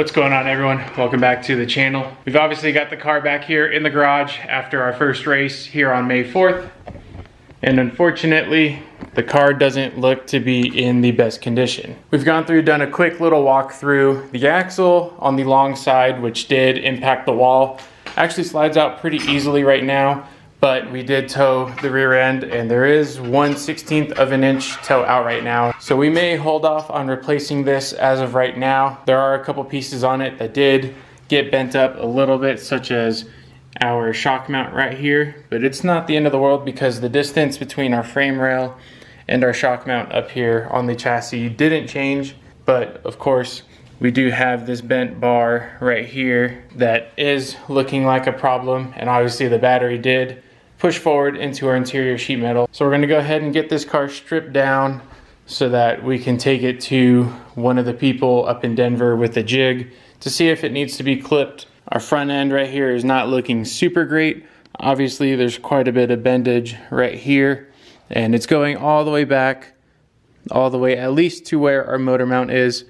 What's going on, everyone? Welcome back to the channel. We've obviously got the car back here in the garage after our first race here on May 4th. And unfortunately, the car doesn't look to be in the best condition. We've gone through, done a quick little walk through. The axle on the long side, which did impact the wall, actually slides out pretty easily right now, but we did tow the rear end and there is 1/16 of an inch tow out right now. So we may hold off on replacing this as of right now. There are a couple pieces on it that did get bent up a little bit, such as our shock mount right here, but it's not the end of the world because the distance between our frame rail and our shock mount up here on the chassis didn't change. But of course, we do have this bent bar right here that is looking like a problem, and obviously the battery did push forward into our interior sheet metal. So we're going to go ahead and get this car stripped down so that we can take it to one of the people up in Denver with a jig to see if it needs to be clipped. Our front end right here is not looking super great. Obviously there's quite a bit of bendage right here, and it's going all the way back, all the way at least to where our motor mount is,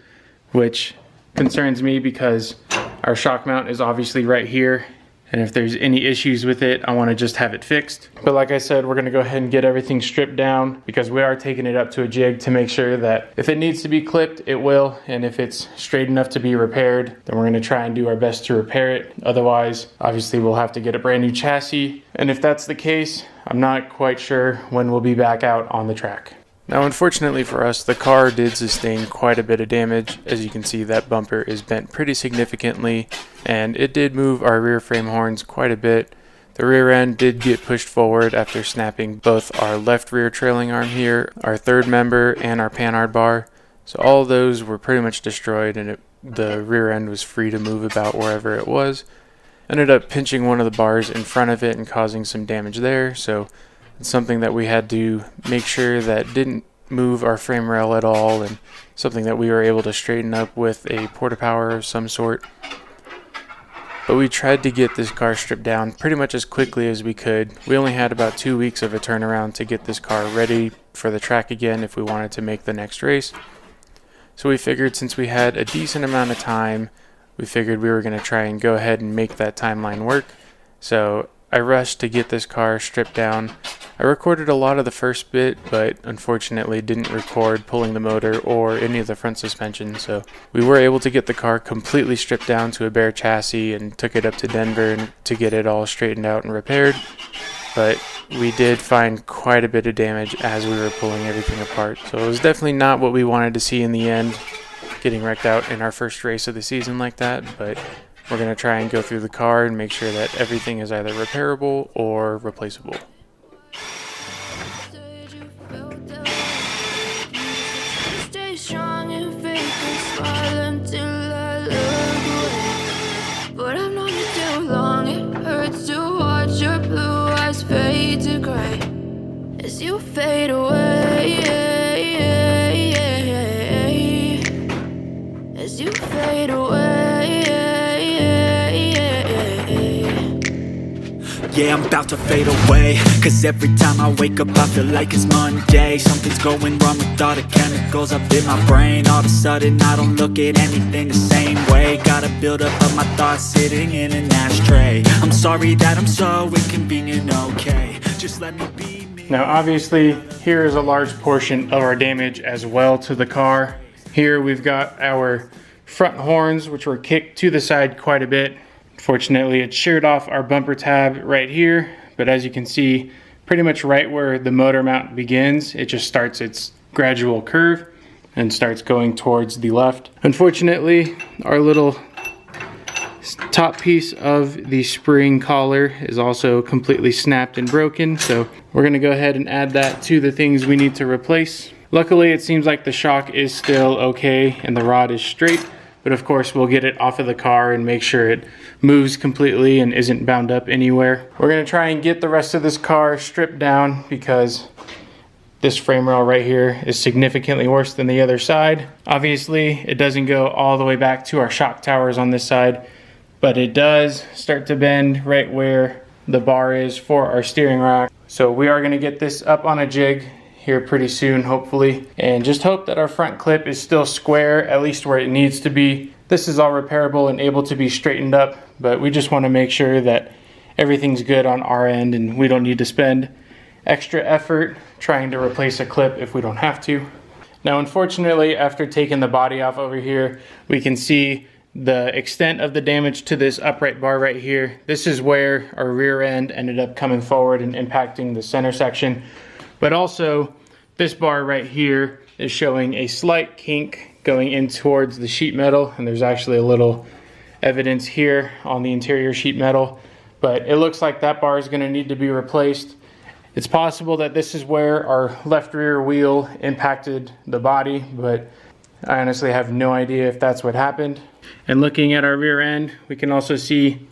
which concerns me because our shock mount is obviously right here. And if there's any issues with it, I want to just have it fixed. But like I said, we're going to go ahead and get everything stripped down because we are taking it up to a jig to make sure that if it needs to be clipped, it will. And if it's straight enough to be repaired, then we're going to try and do our best to repair it. Otherwise, obviously we'll have to get a brand new chassis. And if that's the case, I'm not quite sure when we'll be back out on the track. Now, unfortunately for us, the car did sustain quite a bit of damage. As you can see, that bumper is bent pretty significantly, and it did move our rear frame horns quite a bit. The rear end did get pushed forward after snapping both our left rear trailing arm here, our third member, and our panhard bar. So all of those were pretty much destroyed, and the rear end was free to move about wherever it was. Ended up pinching one of the bars in front of it and causing some damage there, so it's something that we had to make sure that didn't move our frame rail at all, and something that we were able to straighten up with a porta power of some sort. But we tried to get this car stripped down pretty much as quickly as we could. We only had about 2 weeks of a turnaround to get this car ready for the track again if we wanted to make the next race. So we figured since we had a decent amount of time, we figured we were going to try and go ahead and make that timeline work. So I rushed to get this car stripped down. I recorded a lot of the first bit, but unfortunately didn't record pulling the motor or any of the front suspension, so we were able to get the car completely stripped down to a bare chassis and took it up to Denver to get it all straightened out and repaired. But we did find quite a bit of damage as we were pulling everything apart, so it was definitely not what we wanted to see in the end, getting wrecked out in our first race of the season like that. But we're going to try and go through the car and make sure that everything is either repairable or replaceable. Fade to gray as you fade away, as you fade away. Yeah, I'm about to fade away, cause every time I wake up I feel like it's Monday. Something's going wrong with all the chemicals up in my brain. All of a sudden I don't look at anything the same way. Got a buildup of my thoughts sitting in an ashtray. I'm sorry that I'm so inconvenient, okay, just let me be me. Now obviously here is a large portion of our damage as well to the car. Here we've got our front horns, which were kicked to the side quite a bit. Fortunately, it sheared off our bumper tab right here, but as you can see, pretty much right where the motor mount begins, it just starts its gradual curve and starts going towards the left. Unfortunately, our little top piece of the spring collar is also completely snapped and broken, so we're going to go ahead and add that to the things we need to replace. Luckily, it seems like the shock is still okay and the rod is straight. But of course, we'll get it off of the car and make sure it moves completely and isn't bound up anywhere. We're gonna try and get the rest of this car stripped down because this frame rail right here is significantly worse than the other side. Obviously, it doesn't go all the way back to our shock towers on this side, but it does start to bend right where the bar is for our steering rack. So we are gonna get this up on a jig here pretty soon, hopefully, and just hope that our front clip is still square, at least where it needs to be. This is all repairable and able to be straightened up, but we just want to make sure that everything's good on our end and we don't need to spend extra effort trying to replace a clip if we don't have to. Now, unfortunately, after taking the body off over here, we can see the extent of the damage to this upright bar right here. This is where our rear end ended up coming forward and impacting the center section. But also, this bar right here is showing a slight kink going in towards the sheet metal, and there's actually a little evidence here on the interior sheet metal, but it looks like that bar is going to need to be replaced. It's possible that this is where our left rear wheel impacted the body, but I honestly have no idea if that's what happened. And looking at our rear end, we can also see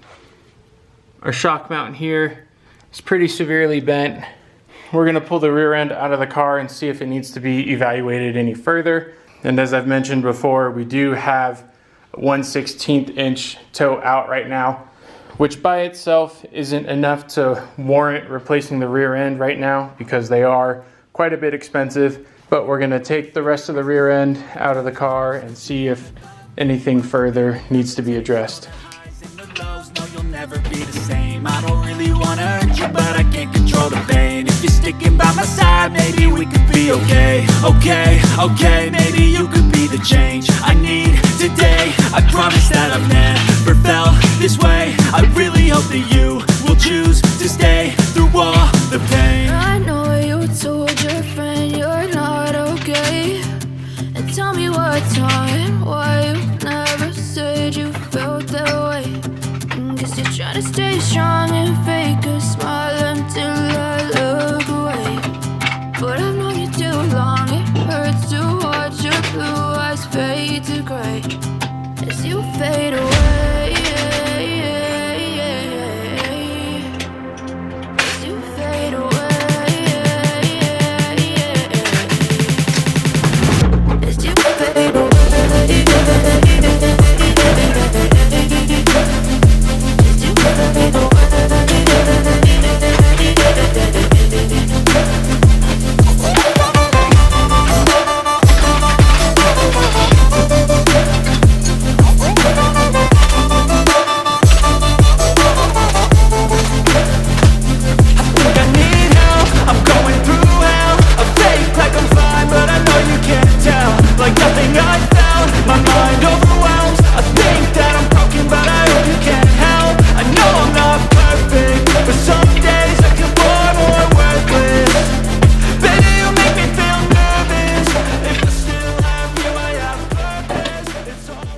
our shock mount here is pretty severely bent. We're going to pull the rear end out of the car and see if it needs to be evaluated any further. And as I've mentioned before, we do have 1/16 inch toe out right now, which by itself isn't enough to warrant replacing the rear end right now because they are quite a bit expensive. But we're going to take the rest of the rear end out of the car and see if anything further needs to be addressed. Never be the same. I don't really wanna hurt you, but I can't control the pain. If you're sticking by my side, maybe we could be okay. Okay, maybe you could be the change I need today. I promise that I've never felt this way. I really hope that you will choose to stay through all the pain. I know you told your friend you're not okay, and tell me what's wrong, why you never said you felt that way. Guess you're trying to stay strong and fake a smile until I look away. But I've known you too long, it hurts to watch your blue eyes fade to gray as you fade away. As you fade away. As you fade away.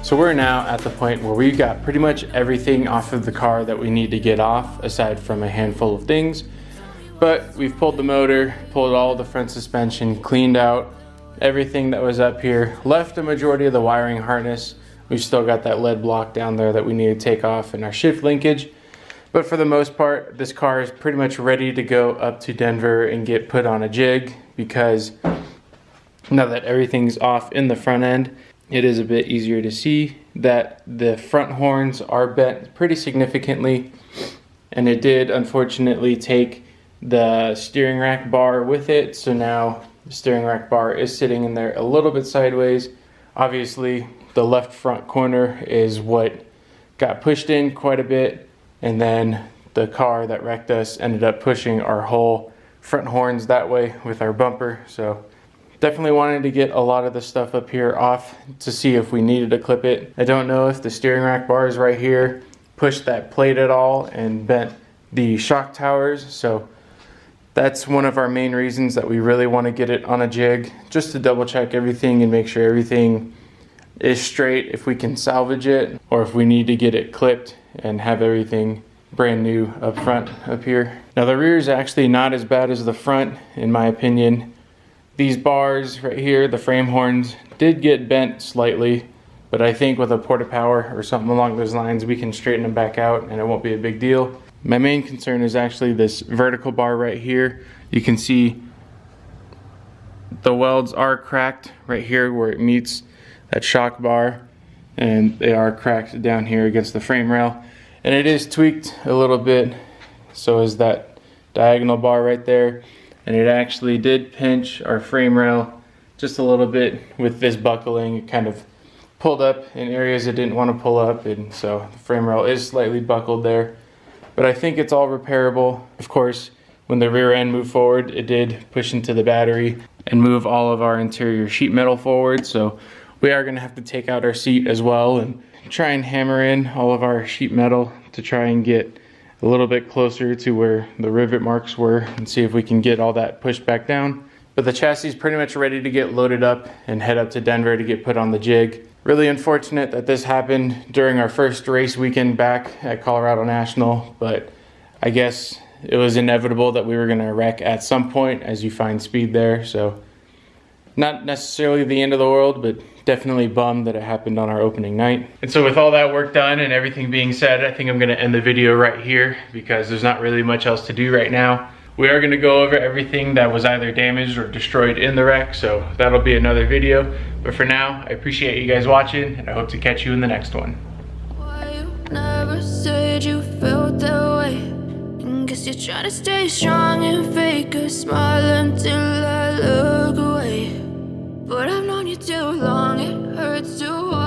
So we're now at the point where we've got pretty much everything off of the car that we need to get off, aside from a handful of things. But we've pulled the motor, pulled all the front suspension, cleaned out everything that was up here, left a majority of the wiring harness. We've still got that lead block down there that we need to take off and our shift linkage. But for the most part, this car is pretty much ready to go up to Denver and get put on a jig, because now that everything's off in the front end, it is a bit easier to see that the front horns are bent pretty significantly, and it did unfortunately take the steering rack bar with it. So now the steering rack bar is sitting in there a little bit sideways. Obviously the left front corner is what got pushed in quite a bit, and then the car that wrecked us ended up pushing our whole front horns that way with our bumper. So definitely wanted to get a lot of the stuff up here off to see if we needed to clip it. I don't know if the steering rack bars right here pushed that plate at all and bent the shock towers. So that's one of our main reasons that we really want to get it on a jig, just to double check everything and make sure everything is straight, if we can salvage it, or if we need to get it clipped and have everything brand new up front up here. Now the rear is actually not as bad as the front, in my opinion. These bars right here, the frame horns, did get bent slightly, but I think with a porta power or something along those lines, we can straighten them back out and it won't be a big deal. My main concern is actually this vertical bar right here. You can see the welds are cracked right here where it meets that shock bar, and they are cracked down here against the frame rail. And it is tweaked a little bit, so is that diagonal bar right there. And it actually did pinch our frame rail just a little bit with this buckling. It kind of pulled up in areas it didn't want to pull up, and so the frame rail is slightly buckled there. But I think it's all repairable. Of course, when the rear end moved forward, it did push into the battery and move all of our interior sheet metal forward. So we are gonna have to take out our seat as well and try and hammer in all of our sheet metal to try and get a little bit closer to where the rivet marks were and see if we can get all that pushed back down. But the chassis is pretty much ready to get loaded up and head up to Denver to get put on the jig. Really unfortunate that this happened during our first race weekend back at Colorado National, but I guess it was inevitable that we were gonna wreck at some point as you find speed there. So not necessarily the end of the world, but definitely bummed that it happened on our opening night. And so with all that work done and everything being said, I think I'm gonna end the video right here because there's not really much else to do right now. We are gonna go over everything that was either damaged or destroyed in the wreck, so that'll be another video. But for now, I appreciate you guys watching, and I hope to catch you in the next one. Why you never said you felt that way? Guess you're trying to stay strong and fake a smile until I look away. But I've known you too long, it hurts to watch.